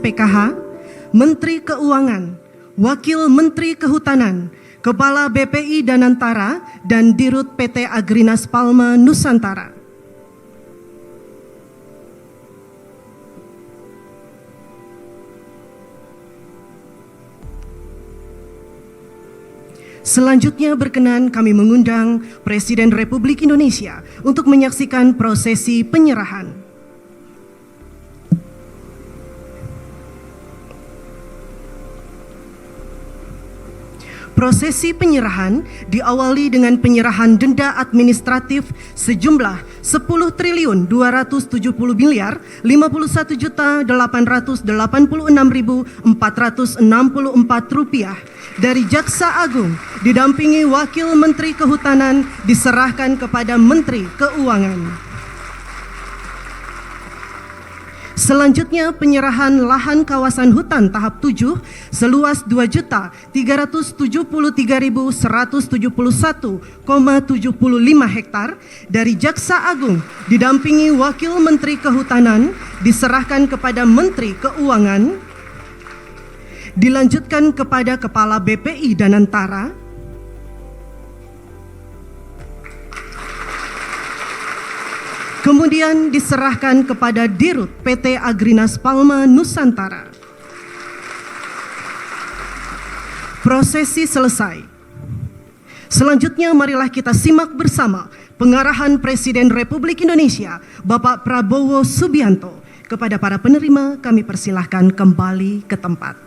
PKH, Menteri Keuangan, Wakil Menteri Kehutanan, Kepala BPI Danantara, dan Dirut PT Agrinas Palma Nusantara. Selanjutnya berkenan kami mengundang Presiden Republik Indonesia untuk menyaksikan prosesi penyerahan. Prosesi penyerahan diawali dengan penyerahan denda administratif sejumlah 10.270.551.886.464 rupiah dari Jaksa Agung didampingi Wakil Menteri Kehutanan diserahkan kepada Menteri Keuangan. Selanjutnya penyerahan lahan kawasan hutan tahap 7 seluas 2.373.171,75 hektar dari Jaksa Agung didampingi Wakil Menteri Kehutanan diserahkan kepada Menteri Keuangan. Dilanjutkan kepada Kepala BPI Danantara. Kemudian diserahkan kepada Dirut PT Agrinas Palma Nusantara. Prosesi selesai. Selanjutnya marilah kita simak bersama pengarahan Presiden Republik Indonesia Bapak Prabowo Subianto. Kepada para penerima kami persilahkan kembali ke tempat.